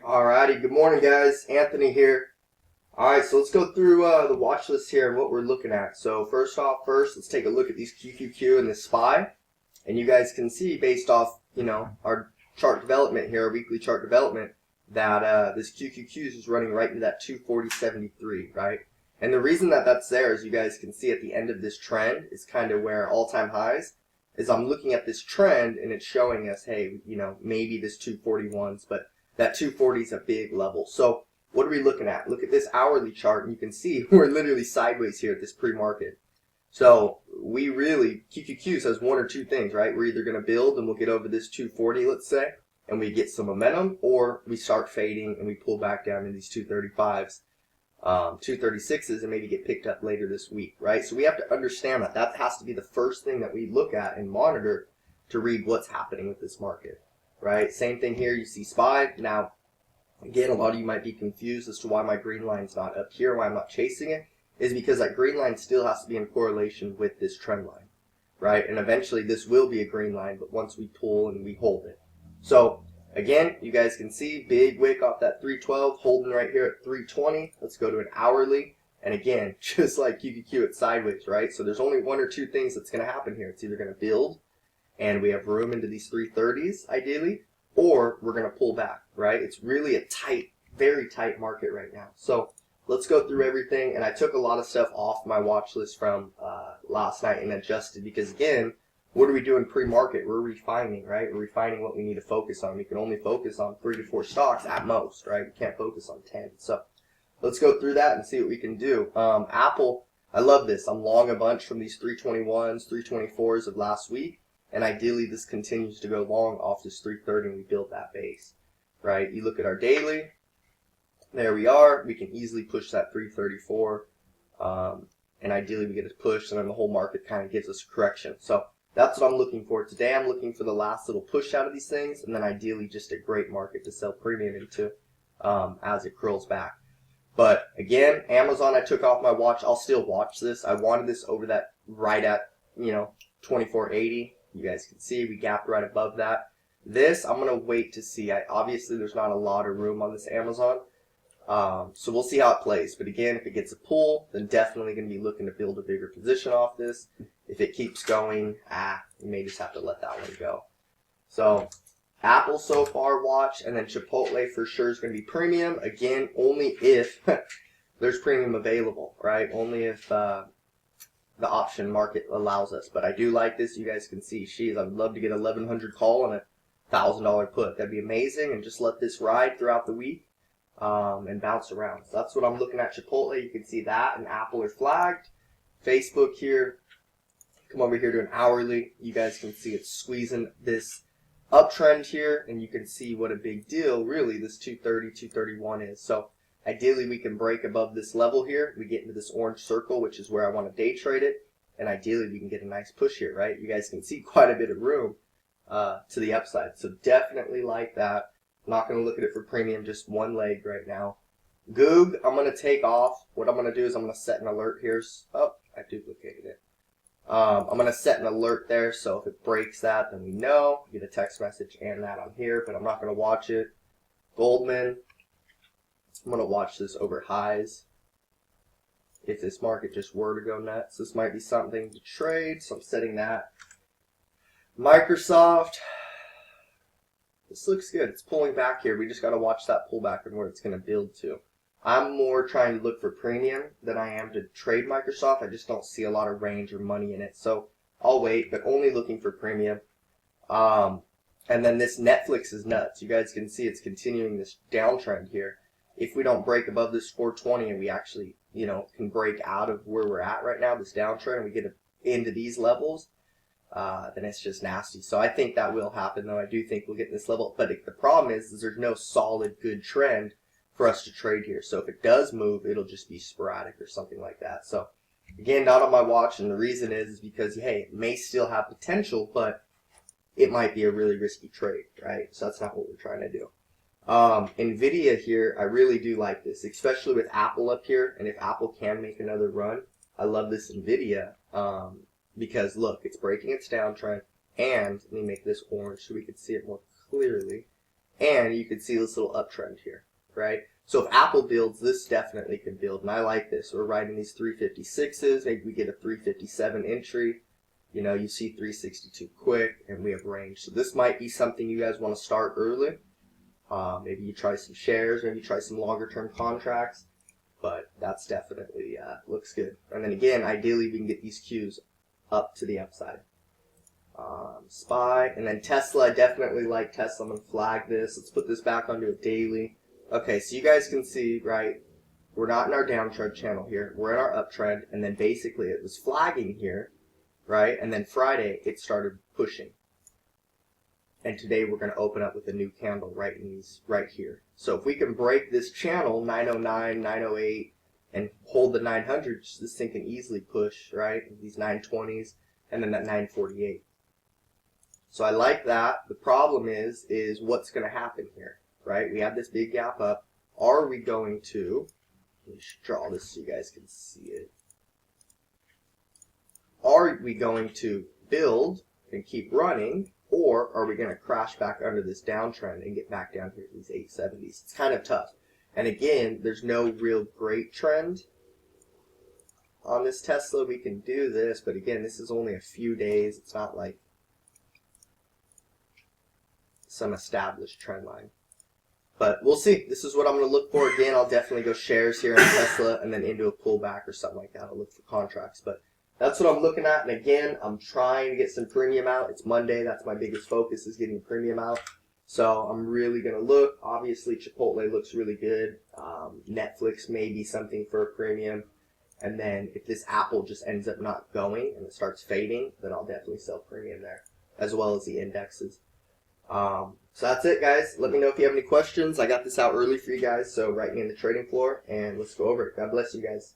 Alrighty, good morning guys, Anthony here. Alright, so let's go through the watch list here and what we're looking at. So first, let's take a look at these QQQ and this SPY. And you guys can see based off, our chart development here, our weekly chart development, that this QQQ is running right into that 240.73, right? And the reason that that's there, as you guys can see at the end of this trend, is kind of where all-time highs, is I'm looking at this trend and it's showing us, hey, maybe this 241's, but that 240 is a big level. So what are we looking at? Look at this hourly chart and you can see we're literally sideways here at this pre-market. So we really, QQQ says one or two things, right? We're either going to build and we'll get over this 240, let's say, and we get some momentum, or we start fading and we pull back down in these 235s, 236s, and maybe get picked up later this week, right? So we have to understand that that has to be the first thing that we look at and monitor to read what's happening with this market, right? Same thing here, you see SPY. Now, again, a lot of you might be confused as to why my green line's not up here, why I'm not chasing it, is because that green line still has to be in correlation with this trend line, right? And eventually this will be a green line, but once we pull and we hold it. So again, you guys can see big wick off that 312, holding right here at 320. Let's go to an hourly. And again, just like QQQ, it's sideways, right? So there's only one or two things that's going to happen here. It's either going to build and we have room into these 330s ideally, or we're going to pull back, right? It's really a tight, very tight market right now. So let's go through everything. And I took a lot of stuff off my watch list from last night and adjusted because, again, what are we doing pre-market? We're refining, right? We're refining what we need to focus on. We can only focus on 3 to 4 stocks at most, right? We can't focus on 10. So let's go through that and see what we can do. Apple, I love this. I'm long a bunch from these 321s, 324s of last week. And ideally, this continues to go long off this 330 and we build that base, right? You look at our daily. There we are. We can easily push that 334. And ideally, we get a push and then the whole market kind of gives us a correction. So that's what I'm looking for. Today, I'm looking for the last little push out of these things. And then ideally, just a great market to sell premium into as it curls back. But again, Amazon, I took off my watch. I'll still watch this. I wanted this over that right at, 2480. You guys can see we gapped right above that. This, I'm going to wait to see. Obviously, there's not a lot of room on this Amazon. So we'll see how it plays. But again, if it gets a pull, then definitely going to be looking to build a bigger position off this. If it keeps going, you may just have to let that one go. So Apple so far watch, and then Chipotle for sure is going to be premium. Again, only if there's premium available, right? Only if the option market allows us. But I do like this. You guys can see, I'd love to get 1,100 call and a $1,000 put. That'd be amazing. And just let this ride throughout the week and bounce around. So that's what I'm looking at. Chipotle, you can see that, and Apple are flagged. Facebook here, come over here to an hourly. You guys can see it's squeezing this uptrend here, and you can see what a big deal really this 230, 231 is. So ideally, we can break above this level here. We get into this orange circle, which is where I want to day trade it. And ideally, we can get a nice push here, right? You guys can see quite a bit of room to the upside. So definitely like that. I'm not going to look at it for premium, just one leg right now. Goog, I'm going to take off. What I'm going to do is I'm going to set an alert here. Oh, I duplicated it. I'm going to set an alert there. So if it breaks that, then we know. Get a text message and that on here, but I'm not going to watch it. Goldman. I'm going to watch this over highs. If this market just were to go nuts, this might be something to trade. So I'm setting that. Microsoft. This looks good. It's pulling back here. We just got to watch that pullback and where it's going to build to. I'm more trying to look for premium than I am to trade Microsoft. I just don't see a lot of range or money in it. So I'll wait, but only looking for premium. And then this Netflix is nuts. You guys can see it's continuing this downtrend here. If we don't break above this 420 and we actually, can break out of where we're at right now, this downtrend, and we get into these levels, then it's just nasty. So I think that will happen, though. I do think we'll get this level. But the problem is there's no solid, good trend for us to trade here. So if it does move, it'll just be sporadic or something like that. So, again, not on my watch. And the reason is because, hey, it may still have potential, but it might be a really risky trade, right? So that's not what we're trying to do. Nvidia here, I really do like this, especially with Apple up here. And if Apple can make another run, I love this Nvidia because, look, it's breaking its downtrend. And let me make this orange so we can see it more clearly. And you can see this little uptrend here, right? So if Apple builds, this definitely can build, and I like this. We're riding these 356s. Maybe we get a 357 entry. You know, you see 362 quick, and we have range. So this might be something you guys want to start early. Maybe you try some shares, maybe you try some longer term contracts. But that's definitely looks good. And then again, ideally we can get these Qs up to the upside. SPY, and then Tesla. I definitely like Tesla. I'm going to flag this. Let's put this back onto a daily. Okay, so you guys can see, right, we're not in our downtrend channel here. We're in our uptrend, and then basically it was flagging here, right, and then Friday it started pushing. And today we're going to open up with a new candle right here. So if we can break this channel, 909, 908, and hold the 900s, this thing can easily push, right, these 920s, and then that 948. So I like that. The problem is what's going to happen here, right? We have this big gap up. Are we going to, let me draw this so you guys can see it. Are we going to build and keep running, or are we going to crash back under this downtrend and get back down here to these 870s? It's kind of tough. And again, there's no real great trend on this Tesla. We can do this, but again, this is only a few days. It's not like some established trend line. But we'll see. This is what I'm going to look for. Again, I'll definitely go shares here on Tesla and then into a pullback or something like that. I'll look for contracts. But that's what I'm looking at. And again, I'm trying to get some premium out. It's Monday. That's my biggest focus, is getting premium out. So I'm really going to look. Obviously, Chipotle looks really good. Netflix may be something for a premium. And then if this Apple just ends up not going and it starts fading, then I'll definitely sell premium there, as well as the indexes. So that's it, guys. Let me know if you have any questions. I got this out early for you guys, so write me in the trading floor, and let's go over it. God bless you guys.